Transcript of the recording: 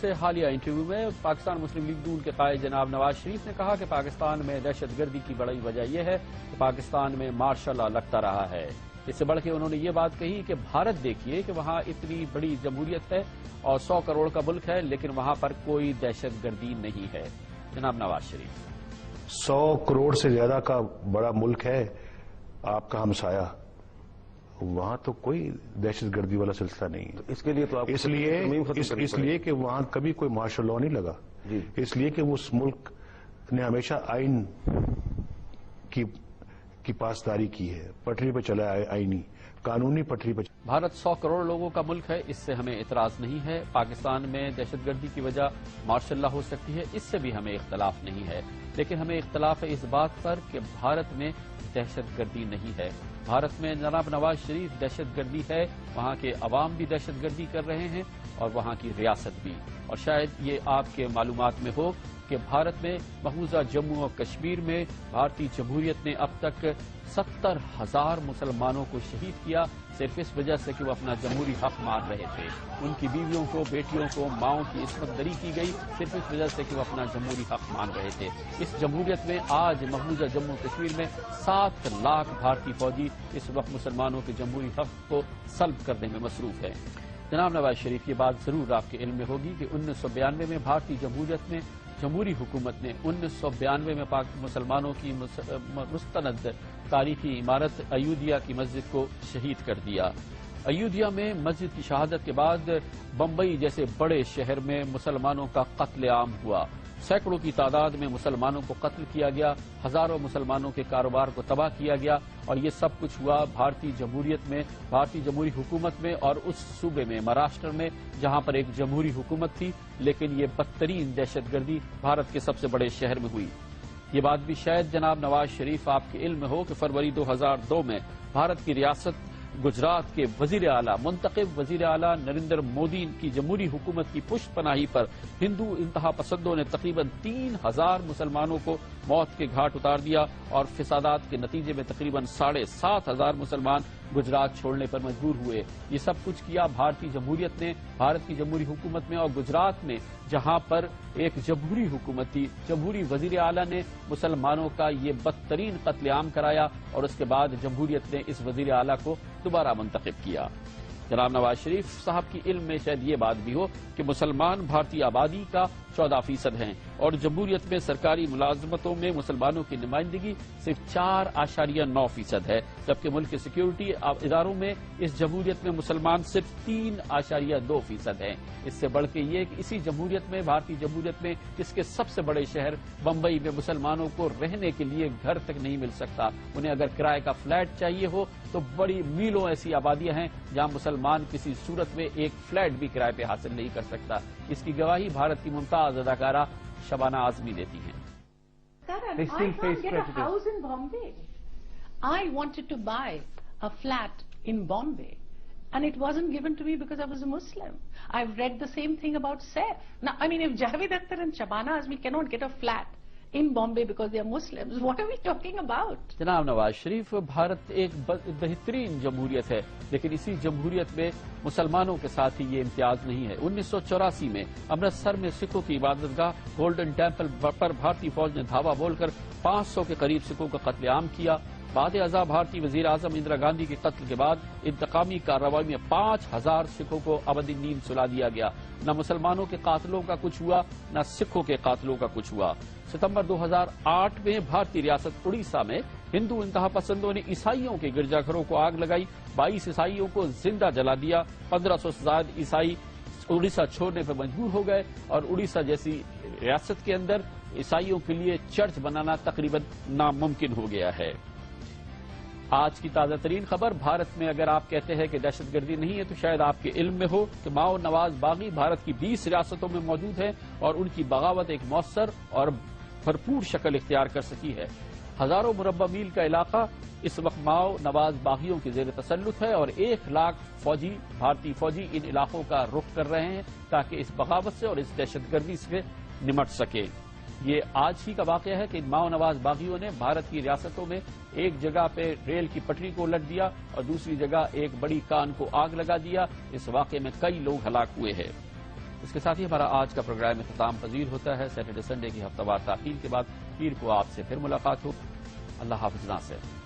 سے حالیہ انٹرویو میں پاکستان مسلم لیگ نون کے قائد جناب نواز شریف نے کہا کہ پاکستان میں دہشت گردی کی بڑی وجہ یہ ہے کہ پاکستان میں مارشل لا لگتا رہا ہے۔ اس سے بڑھ کے انہوں نے یہ بات کہی کہ بھارت دیکھیے کہ وہاں اتنی بڑی جمہوریت ہے اور 100 کروڑ کا ملک ہے، لیکن وہاں پر کوئی دہشت گردی نہیں ہے۔ جناب نواز شریف 100 کروڑ سے زیادہ کا بڑا ملک ہے آپ کا ہمسایہ، وہاں تو کوئی دہشت گردی والا سلسلہ نہیں ہے۔ اس کے لیے تو آپ اس لیے کہ وہاں کبھی کوئی مارشل لا نہیں لگا، اس لیے کہ اس ملک نے ہمیشہ آئین کی پاسداری کی ہے، پٹری پہ چلا ہے، آئینی قانونی پٹری پہ۔ بھارت 100 کروڑ لوگوں کا ملک ہے، اس سے ہمیں اعتراض نہیں ہے۔ پاکستان میں دہشت گردی کی وجہ مارشل لا ہو سکتی ہے، اس سے بھی ہمیں اختلاف نہیں ہے، لیکن ہمیں اختلاف ہے اس بات پر کہ بھارت میں دہشت گردی نہیں ہے۔ بھارت میں جناب نواز شریف دہشت گردی ہے، وہاں کے عوام بھی دہشت گردی کر رہے ہیں اور وہاں کی ریاست بھی۔ اور شاید یہ آپ کے معلومات میں ہو کہ بھارت میں محفوظہ جموں و کشمیر میں بھارتی جمہوریت نے اب تک 70,000 مسلمانوں کو شہید کیا، صرف اس وجہ سے کہ وہ اپنا جمہوری حق مار رہے تھے۔ ان کی بیویوں کو، بیٹیوں کو، ماؤں کی عصمت دری کی گئی صرف اس وجہ سے کہ وہ اپنا جمہوری حق مان رہے تھے۔ اس جمہوریت میں آج محفوظہ جموں و کشمیر میں 7 لاکھ بھارتی فوجی اس وقت مسلمانوں کے جمہوری حق کو سلب کرنے میں مصروف ہیں۔ جناب نواز شریف، یہ بات ضرور آپ کے علم میں ہوگی کہ 1992 میں بھارتی جمہوریت میں جمہوری حکومت نے 1992 میں مسلمانوں کی مستند تاریخی عمارت ایودھیا کی مسجد کو شہید کر دیا۔ ایودھیا میں مسجد کی شہادت کے بعد بمبئی جیسے بڑے شہر میں مسلمانوں کا قتل عام ہوا، سینکڑوں کی تعداد میں مسلمانوں کو قتل کیا گیا، ہزاروں مسلمانوں کے کاروبار کو تباہ کیا گیا، اور یہ سب کچھ ہوا بھارتی جمہوریت میں، بھارتی جمہوری حکومت میں، اور اس صوبے میں مہاراشٹر میں جہاں پر ایک جمہوری حکومت تھی، لیکن یہ بدترین دہشت گردی بھارت کے سب سے بڑے شہر میں ہوئی۔ یہ بات بھی شاید جناب نواز شریف آپ کے علم میں ہو کہ فروری 2002 میں بھارت کی ریاست گجرات کے وزیر اعلیٰ، منتخب وزیر اعلیٰ نریندر مودی کی جمہوری حکومت کی پشت پناہی پر ہندو انتہا پسندوں نے تقریباً 3,000 مسلمانوں کو موت کے گھاٹ اتار دیا، اور فسادات کے نتیجے میں تقریباً 7,500 مسلمان گجرات چھوڑنے پر مجبور ہوئے۔ یہ سب کچھ کیا بھارتی جمہوریت نے، بھارت کی جمہوری حکومت میں، اور گجرات میں جہاں پر ایک جمہوری حکومت تھی، جمہوری وزیر اعلیٰ نے مسلمانوں کا یہ بدترین قتل عام کرایا، اور اس کے بعد جمہوریت نے اس وزیر اعلیٰ کو دوبارہ منتخب کیا۔ جناب نواز شریف صاحب کی علم میں شاید یہ بات بھی ہو کہ مسلمان بھارتی آبادی کا 14% ہیں، اور جمہوریت میں سرکاری ملازمتوں میں مسلمانوں کی نمائندگی صرف 4.9% ہے، جبکہ ملک کے سیکیورٹی اداروں میں اس جمہوریت میں مسلمان صرف 3.2% ہیں۔ اس سے بڑھ کے یہ کہ اسی جمہوریت میں، بھارتی جمہوریت میں، اس کے سب سے بڑے شہر بمبئی میں مسلمانوں کو رہنے کے لیے گھر تک نہیں مل سکتا۔ انہیں اگر کرائے کا فلیٹ چاہیے ہو تو بڑی میلوں ایسی آبادیاں ہیں جہاں مسلمان کسی صورت میں ایک فلیٹ بھی کرائے پہ حاصل نہیں کر سکتا۔ اس کی گواہی بھارت کی ممتاز اداکارہ شبانہ اعظمی دیتی ہیں۔ They still face prejudice. I was in Bombay. I wanted to buy a flat in Bombay, and it wasn't given to me because I was a Muslim. I've read the same thing about Saif. Now, I mean, if Javed Akhtar and Shabana Azmi cannot get a flat in Bombay because they are Muslims, what are we talking about? جناب نواز شریف، بھارت ایک بہترین جمہوریت ہے، لیکن اسی جمہوریت میں مسلمانوں کے ساتھ ہی یہ امتیاز نہیں ہے۔ 1984 میں امرتسر میں سکھوں کی عبادت گاہ گولڈن ٹیمپل پر بھارتی فوج نے دھاوا بول کر 500 کے قریب سکھوں کا قتل عام کیا۔ بعد ازاں بھارتی وزیر اعظم اندرا گاندھی کے قتل کے بعد انتقامی کارروائی میں 5,000 سکھوں کو ابدی نیند سلا دیا گیا۔ نہ مسلمانوں کے قاتلوں کا کچھ ہوا، نہ سکھوں کے قاتلوں کا کچھ ہوا۔ ستمبر 2008 میں بھارتی ریاست اڑیسہ میں ہندو انتہا پسندوں نے عیسائیوں کے گرجا گھروں کو آگ لگائی، 22 عیسائیوں کو زندہ جلا دیا، 1500 سے زائد عیسائی اڑیسہ چھوڑنے پر مجبور ہو گئے، اور اڑیسہ جیسی ریاست کے اندر عیسائیوں کے لیے چرچ بنانا تقریباً ناممکن ہو گیا ہے۔ آج کی تازہ ترین خبر، بھارت میں اگر آپ کہتے ہیں کہ دہشت گردی نہیں ہے تو شاید آپ کے علم میں ہو کہ ماؤ نواز باغی بھارت کی 20 ریاستوں میں موجود ہیں، اور ان کی بغاوت ایک مؤثر اور بھرپور شکل اختیار کر سکی ہے۔ ہزاروں مربع میل کا علاقہ اس وقت ماؤ نواز باغیوں کے زیر تسلط ہے، اور 1 لاکھ بھارتی فوجی ان علاقوں کا رخ کر رہے ہیں تاکہ اس بغاوت سے اور اس دہشت گردی سے نمٹ سکے۔ یہ آج ہی کا واقعہ ہے کہ ماؤ نواز باغیوں نے بھارت کی ریاستوں میں ایک جگہ پہ ریل کی پٹری کو الٹ دیا اور دوسری جگہ ایک بڑی کان کو آگ لگا دیا۔ اس واقعے میں کئی لوگ ہلاک ہوئے ہیں۔ اس کے ساتھ ہی ہمارا آج کا پروگرام اختتام پذیر ہوتا ہے. سیٹرڈے سنڈے کی ہفتہ وار تاخیر کے بعد پیر کو آپ سے پھر ملاقات ہو. اللہ حافظ. ناصر.